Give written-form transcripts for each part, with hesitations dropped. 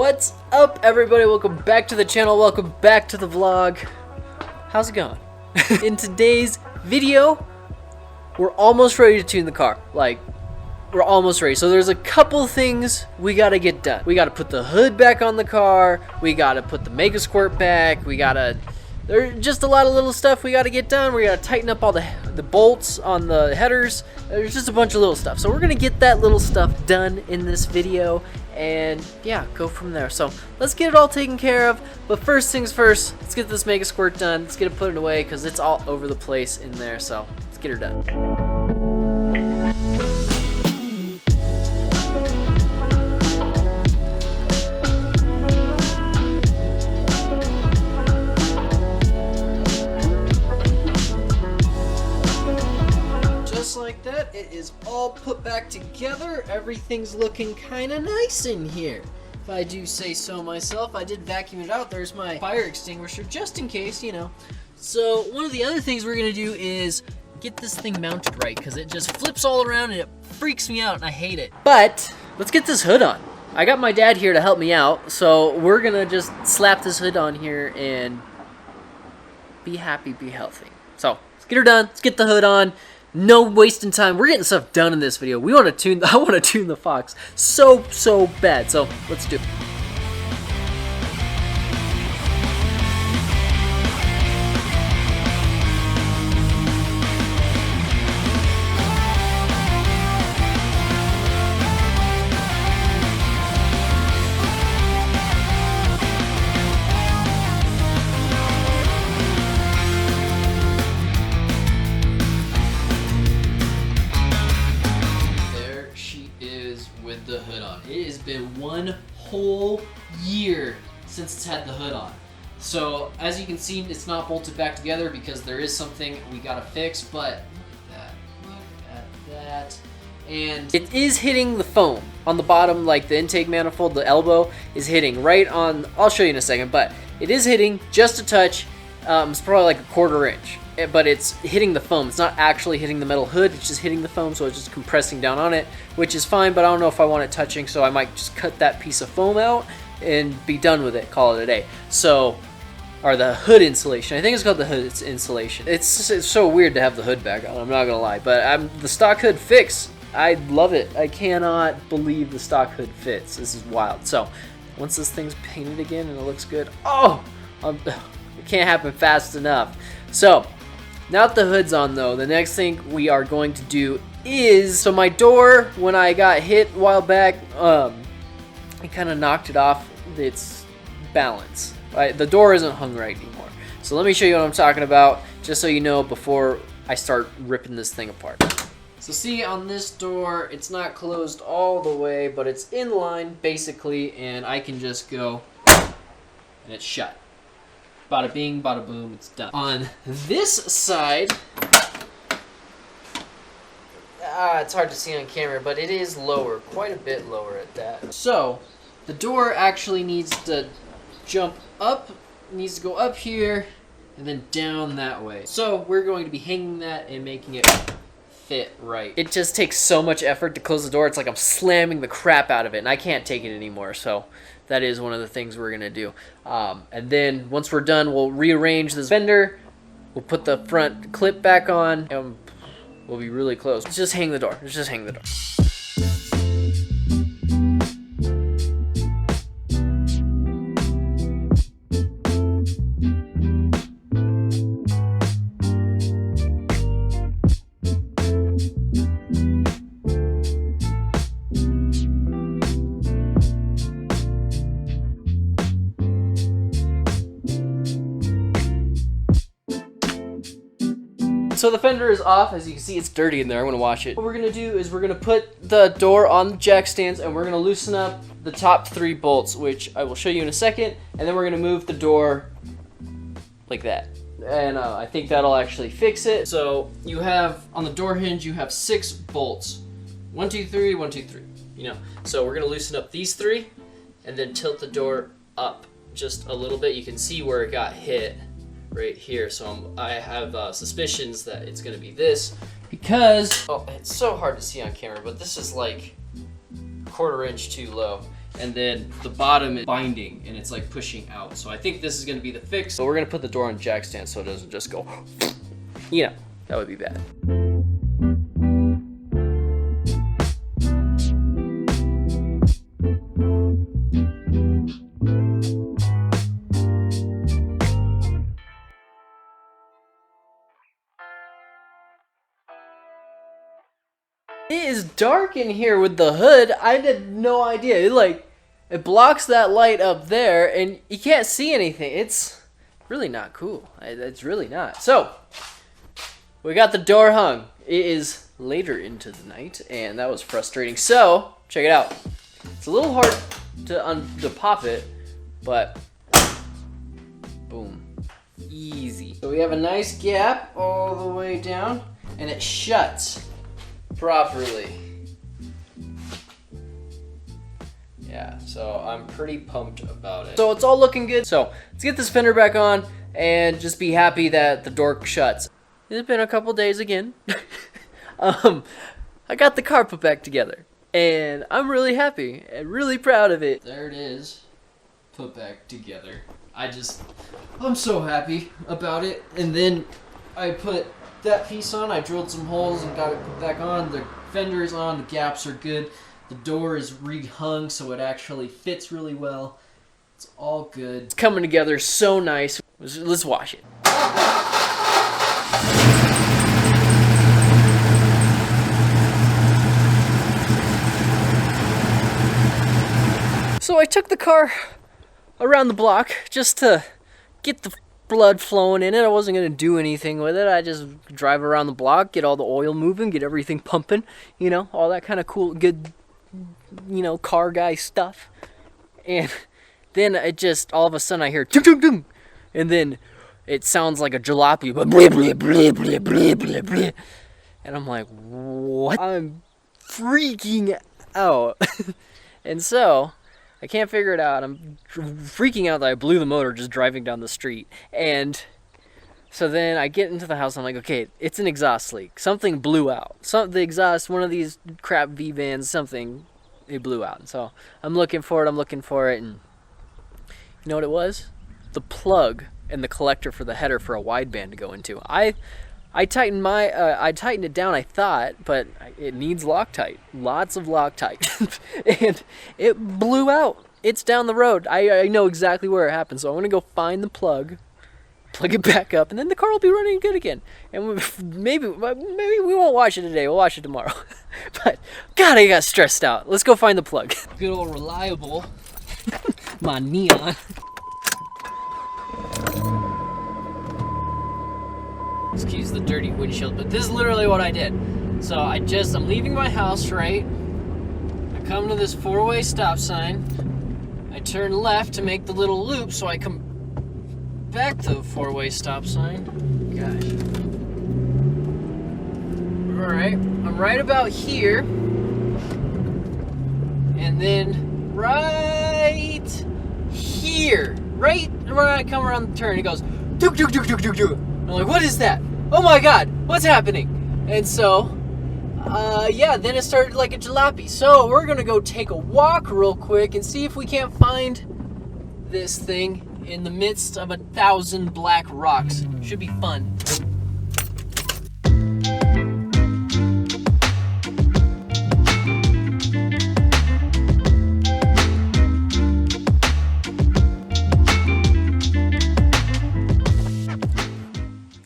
What's up, everybody? Welcome back to the channel. Welcome back to the vlog. How's it going? In today's video, we're almost ready to tune the car. We're almost ready. So there's a couple things we gotta get done. We gotta put the hood back on the car. We gotta put the Mega Squirt back. There's just a lot of little stuff we gotta get done. We gotta tighten up all the bolts on the headers. There's just a bunch of little stuff. So we're gonna get that little stuff done in this video and yeah, go from there. So let's get it all taken care of. But first things first, let's get this Mega Squirt done. Let's get it put away because it's all over the place in there. So let's get her done. Like that, it is all put back together. Everything's looking kind of nice in here, if I do say so myself. I did vacuum it out. There's my fire extinguisher just in case, you know. So one of the other things we're gonna do is get this thing mounted right, because it just flips all around and it freaks me out and I hate it. But let's get this hood on. I got my dad here to help me out, so we're gonna just slap this hood on here and be happy, be healthy. So let's get her done. Let's get the hood on. No wasting time. We're getting stuff done in this video. I want to tune the Fox so bad. So let's do it. The hood on. It has been one whole year since it's had the hood on. So as you can see, it's not bolted back together because there is something we gotta fix, but look at that. And it is hitting the foam on the bottom, like the intake manifold, the elbow is hitting right on, I'll show you in a second, but it is hitting just a touch. It's probably like a 1/4 inch. But it's hitting the foam. It's not actually hitting the metal hood, it's just hitting the foam, so it's just compressing down on it, which is fine, but I don't know if I want it touching, so I might just cut that piece of foam out and be done with it, call it a day. So, or the hood insulation. I think it's called the hood insulation. It's so weird to have the hood back on, I'm not gonna lie, but the stock hood fits. I love it. I cannot believe the stock hood fits. This is wild. So, once this thing's painted again and it looks good, it can't happen fast enough. So, now that the hood's on though, the next thing we are going to do is, so my door, when I got hit a while back, it kind of knocked it off its balance. The door isn't hung right anymore. So let me show you what I'm talking about, just so you know before I start ripping this thing apart. So see, on this door, it's not closed all the way, but it's in line basically, and I can just go, and it's shut. Bada bing, bada boom, it's done. On this side, it's hard to see on camera, but it is lower, quite a bit lower at that. So, the door actually needs to jump up, needs to go up here, and then down that way. So, we're going to be hanging that and making it fit right. It just takes so much effort to close the door, it's like I'm slamming the crap out of it, and I can't take it anymore, so that is one of the things we're gonna do. And then once we're done, we'll rearrange this fender, we'll put the front clip back on, and we'll be really close. Let's just hang the door. Let's just hang the door. So the fender is off. As you can see, it's dirty in there. I'm gonna wash it. What we're gonna do is we're gonna put the door on the jack stands and we're gonna loosen up the top 3 bolts, which I will show you in a second, and then we're gonna move the door like that. And I think that'll actually fix it. So you have, on the door hinge, you have 6 bolts. 1, 2, 3, 1, 2, 3, you know. So we're gonna loosen up these 3 and then tilt the door up just a little bit. You can see where it got hit right here, so I have suspicions that it's gonna be this, because, oh, it's so hard to see on camera, but this is like 1/4 inch too low, and then the bottom is binding and it's like pushing out. So I think this is gonna be the fix. So we're gonna put the door on jack stand so it doesn't just go, you know, that would be bad. It is dark in here with the hood. I had no idea. It blocks that light up there and you can't see anything. It's really not cool. It's really not. So, we got the door hung. It is later into the night and that was frustrating. So, check it out. It's a little hard to pop it, but boom. Easy. So we have a nice gap all the way down and it shuts properly. Yeah, so I'm pretty pumped about it. So it's all looking good. So let's get this fender back on and just be happy that the door shuts. It's been a couple days again. I got the car put back together and I'm really happy and really proud of it. There it is, put back together. I'm so happy about it. And then I put that piece on, I drilled some holes and got it put back on. The fender is on, the gaps are good. The door is rehung so it actually fits really well. It's all good. It's coming together so nice. Let's wash it. So I took the car around the block just to get the blood flowing in it. I wasn't going to do anything with it. I just drive around the block, get all the oil moving, get everything pumping, you know, all that kind of cool, good, you know, car guy stuff. And then it just, all of a sudden I hear, dum, dum, dum, and then it sounds like a jalopy, but blah, blah, blah, blah, blah, blah, blah. And I'm like, what? I'm freaking out. And so I can't figure it out. I'm freaking out that I blew the motor just driving down the street. And so then I get into the house. I'm like, okay, it's an exhaust leak. Something blew out. The exhaust, one of these crap V-vans, something, it blew out. So I'm looking for it. And you know what it was? The plug and the collector for the header for a wideband to go into. I tightened I tightened it down, I thought, but it needs Loctite. Lots of Loctite. And it blew out. It's down the road. I know exactly where it happened, so I'm going to go find the plug it back up, and then the car will be running good again. And maybe we won't watch it today. We'll watch it tomorrow. But, God, I got stressed out. Let's go find the plug. Good old reliable. My neon. Excuse the dirty windshield, but this is literally what I did. So I'm leaving my house, right? I come to this four-way stop sign. I turn left to make the little loop, so I come back to the four-way stop sign. Gosh. Alright, I'm right about here. And then right here, right when I come around the turn, it goes, dook, dook, dook, dook, dook, dook. I'm like, what is that? Oh my God, what's happening? And so, yeah, then it started like a jalopy. So we're gonna go take a walk real quick and see if we can't find this thing in the midst of 1,000 black rocks. Should be fun.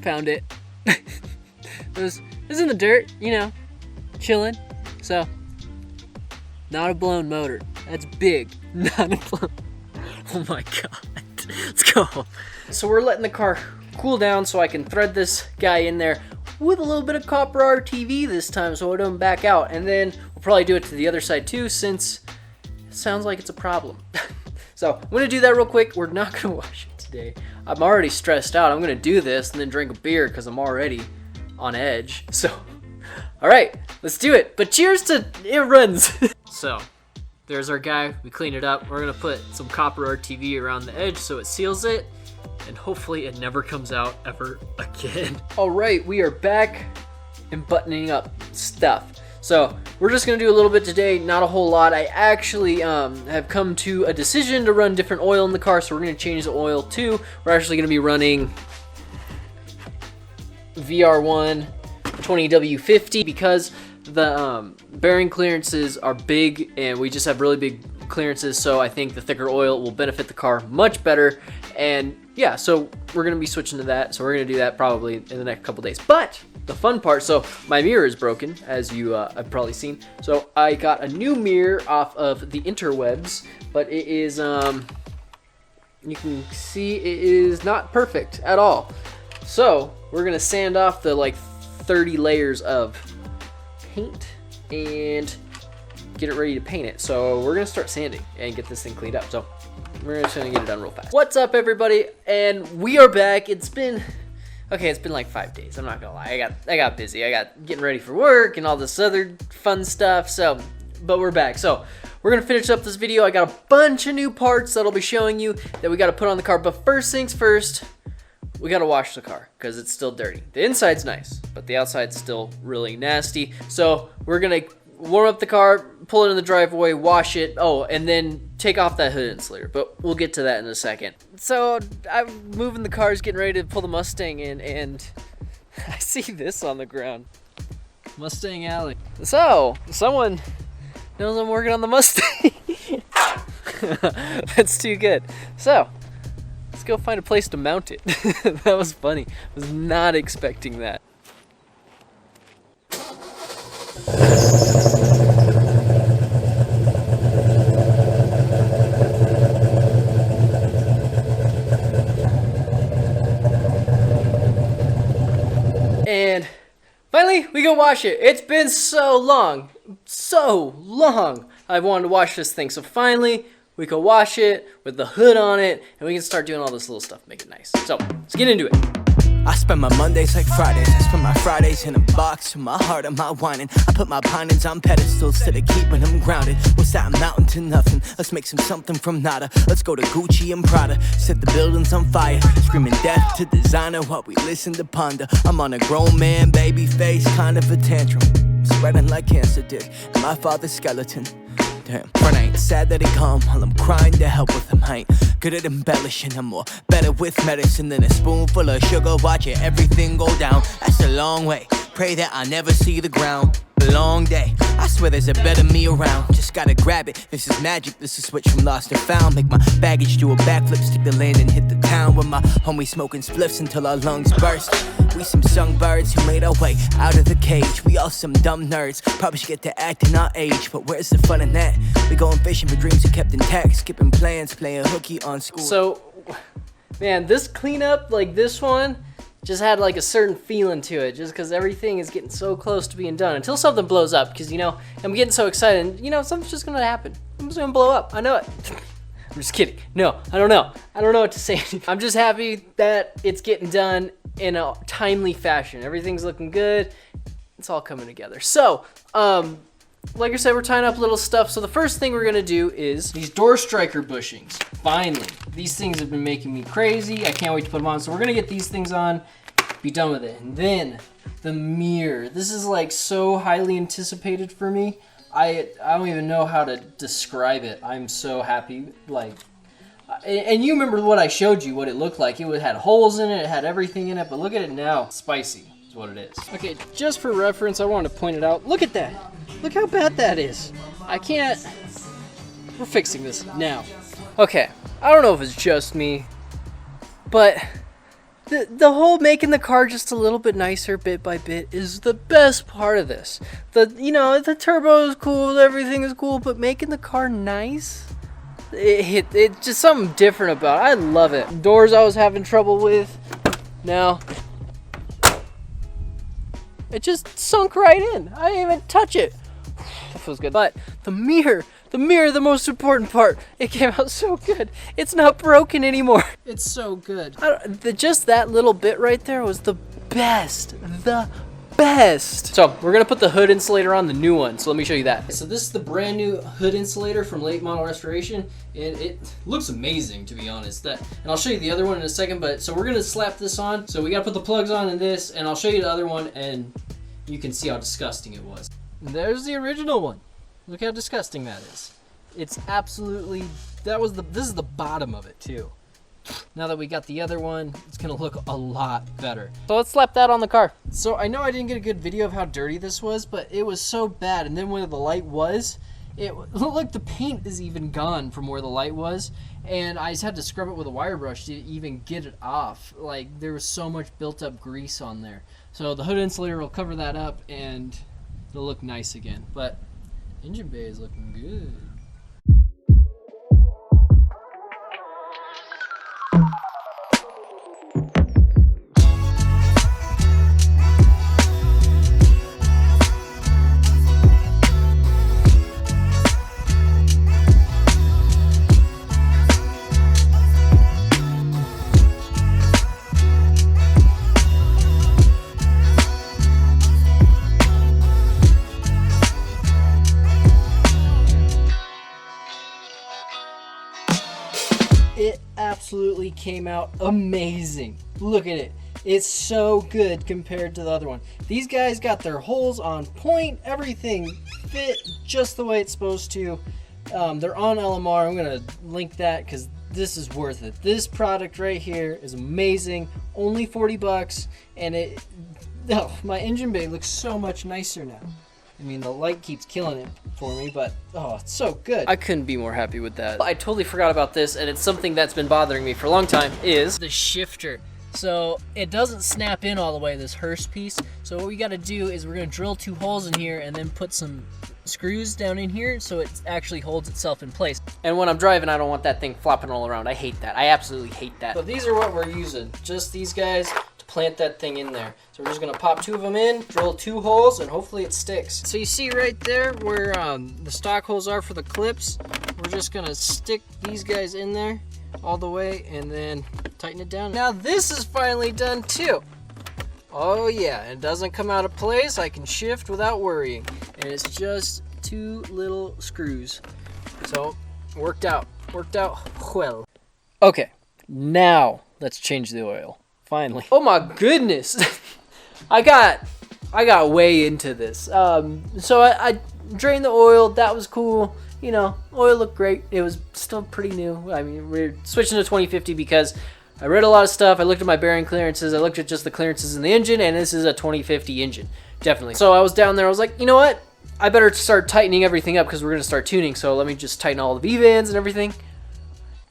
Found it. It was in the dirt, you know, chilling. So, not a blown motor. That's big. Not a blown. Oh my God. Let's go. So we're letting the car cool down so I can thread this guy in there with a little bit of copper RTV this time so it don't back out. And then we'll probably do it to the other side too, since it sounds like it's a problem. So I'm gonna do that real quick. We're not gonna wash it today. I'm already stressed out. I'm gonna do this and then drink a beer because I'm already on edge. So, all right, let's do it. But cheers to it runs. So, there's our guy. We cleaned it up. We're gonna put some copper RTV around the edge so it seals it, and hopefully it never comes out ever again. All right, we are back and buttoning up stuff. So we're just gonna do a little bit today, not a whole lot. I actually have come to a decision to run different oil in the car, so we're gonna change the oil too. We're actually gonna be running VR1 20W50 because the bearing clearances are big and we just have really big clearances, so I think the thicker oil will benefit the car much better. And yeah, so we're gonna be switching to that, so we're gonna do that probably in the next couple days. But the fun part, so my mirror is broken, as you have probably seen, so I got a new mirror off of the interwebs, but it is you can see it is not perfect at all. So we're gonna sand off the like 30 layers of paint and get it ready to paint it. So we're gonna start sanding and get this thing cleaned up. So we're just gonna get it done real fast. What's up, everybody? And we are back. It's been like 5 days. I'm not gonna lie. I got busy. I got getting ready for work and all this other fun stuff. So, but we're back. So we're gonna finish up this video. I got a bunch of new parts that I'll be showing you that we gotta put on the car. But first things first, we gotta wash the car because it's still dirty. The inside's nice, but the outside's still really nasty. So we're gonna warm up the car, pull it in the driveway, wash it, and then take off that hood insulator, but we'll get to that in a second. So I'm moving the cars, getting ready to pull the Mustang in, and I see this on the ground. Mustang Alley. So someone knows I'm working on the Mustang. That's too good. So let's go find a place to mount it. That was funny. I was not expecting that. And finally, we can wash it. It's been so long I've wanted to wash this thing. So finally, we can wash it with the hood on it, and we can start doing all this little stuff, make it nice. So let's get into it. I spend my Mondays like Fridays. I spend my Fridays in a box with my heart on my whining. I put my pinings on pedestals to keeping them grounded. What's that mountain to nothing? Let's make something from nada. Let's go to Gucci and Prada. Set the buildings on fire. Screaming death to designer while we listen to ponder. I'm on a grown man, baby face, kind of a tantrum. Spreading like cancer did. And my father's skeleton. Damn, friend, I ain't sad that he gone while I'm crying to help with him. I ain't good at embellishing, I'm more better with medicine than a spoonful of sugar. Watching everything go down, that's a long way. Pray that I never see the ground. A long day, I swear there's a better me around. Just gotta grab it, this is magic, this is switch from lost and found. Make my baggage do a backflip, stick the land and hit the town. With my homie smoking spliffs until our lungs burst. We some songbirds who made our way out of the cage. We all some dumb nerds, probably should get to acting our age. But where's the fun in that? We going fishing for dreams we kept intact. Skipping plans, playing hooky on school. So, man, this cleanup, like this one, just had like a certain feeling to it, just because everything is getting so close to being done until something blows up. Because, you know, I'm getting so excited, and, something's just gonna happen. I'm just gonna blow up. I know it. I'm just kidding. No, I don't know. I don't know what to say. I'm just happy that it's getting done in a timely fashion. Everything's looking good. It's all coming together. So, like I said, we're tying up little stuff. So the first thing we're gonna do is these door striker bushings. Finally, these things have been making me crazy. I can't wait to put them on. So we're gonna get these things on, be done with it. And then the mirror. This is like so highly anticipated for me. I don't even know how to describe it. I'm so happy. Like, and you remember what I showed you, what it looked like. It had holes in it, it had everything in it, but look at it now. Spicy is what it is. Okay, just for reference, I wanted to point it out. Look at that. Look how bad that is. I can't. We're fixing this now. Okay, I don't know if it's just me, but the whole making the car just a little bit nicer bit by bit is the best part of this. The turbo is cool, everything is cool, but making the car nice, it just something different about it. I love it. Doors I was having trouble with, now it just sunk right in. I didn't even touch it. That feels good. But the mirror, the most important part, it came out so good. It's not broken anymore. It's so good. Just that little bit right there was the best. So we're gonna put the hood insulator on, the new one. So let me show you that. So this is the brand new hood insulator from Late Model Restoration, and it looks amazing, to be honest. And I'll show you the other one in a second. But so we're gonna slap this on. So we gotta put the plugs on in this, and I'll show you the other one, and you can see how disgusting it was. And there's the original one. Look how disgusting that is. It's absolutely, this is the bottom of it too. Now that we got the other one, it's gonna look a lot better. So let's slap that on the car. So I know I didn't get a good video of how dirty this was, but it was so bad. And then where the light was, it looked like the paint is even gone from where the light was. And I just had to scrub it with a wire brush to even get it off. Like, there was so much built up grease on there. So the hood insulator will cover that up and it'll look nice again. But engine bay is looking good. It absolutely came out amazing. Look at it. It's so good compared to the other one. These guys got their holes on point. Everything fit just the way it's supposed to. They're on LMR. I'm going to link that because this is worth it. This product right here is amazing. Only 40 bucks. And my engine bay looks so much nicer now. I mean, the light keeps killing it for me, but oh, it's so good. I couldn't be more happy with that. I totally forgot about this, and it's something that's been bothering me for a long time, is the shifter. So it doesn't snap in all the way, this Hurst piece. So what we gotta do is we're gonna drill 2 holes in here and then put some screws down in here so it actually holds itself in place. And when I'm driving, I don't want that thing flopping all around. I hate that. I absolutely hate that. So these are what we're using. Just these guys to plant that thing in there. So we're just gonna pop 2 of them in, drill 2 holes, and hopefully it sticks. So you see right there where the stock holes are for the clips, we're just gonna stick these guys in there all the way and then tighten it down. Now this is finally done too. Oh yeah, it doesn't come out of place. I can shift without worrying. And it's just 2 little screws. So, worked out well. Okay, now let's change the oil. Finally. Oh my goodness. I got way into this. So I drained the oil. That was cool. You know, oil looked great. It was still pretty new. I mean, we're switching to 2050 because I read a lot of stuff. I looked at my bearing clearances. I looked at just the clearances in the engine, and this is a 2050 engine. Definitely. So I was down there. I was like, you know what? I better start tightening everything up because we're going to start tuning. So let me just tighten all the V-bands and everything.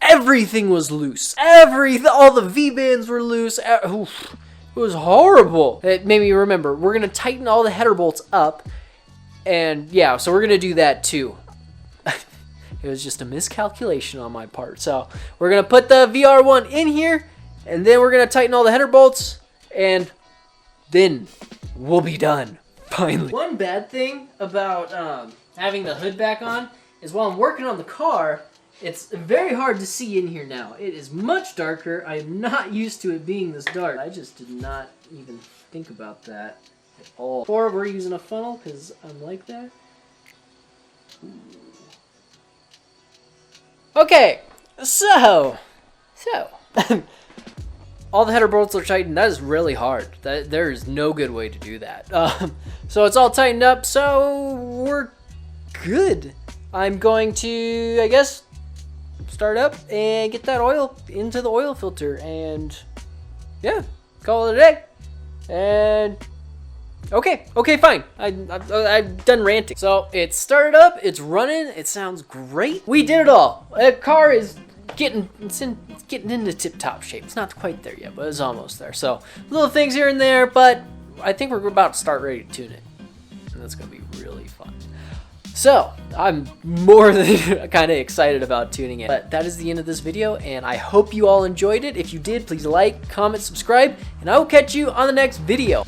Everything was loose. All the V-bands were loose. Oof. It was horrible. It made me remember, we're going to tighten all the header bolts up. And yeah, so we're going to do that too. It was just a miscalculation on my part. So we're going to put the VR1 in here, and then we're going to tighten all the header bolts, and then we'll be done, finally. One bad thing about having the hood back on is while I'm working on the car, it's very hard to see in here now. It is much darker. I am not used to it being this dark. I just did not even think about that at all. Or we're using a funnel because I'm like that. Ooh. Okay, so all the header bolts are tightened. That is really hard. There is no good way to do that. So it's all tightened up, so we're good. I'm going to, I guess, start up and get that oil into the oil filter, and yeah, call it a day. And okay, fine. I've done ranting. So it's started up, it's running, it sounds great. We did it all. The car is getting into tip-top shape. It's not quite there yet, but it's almost there. So little things here and there, but I think we're about to start ready to tune it. And that's gonna be really fun. So I'm more than kind of excited about tuning it. But that is the end of this video, and I hope you all enjoyed it. If you did, please like, comment, subscribe, and I will catch you on the next video.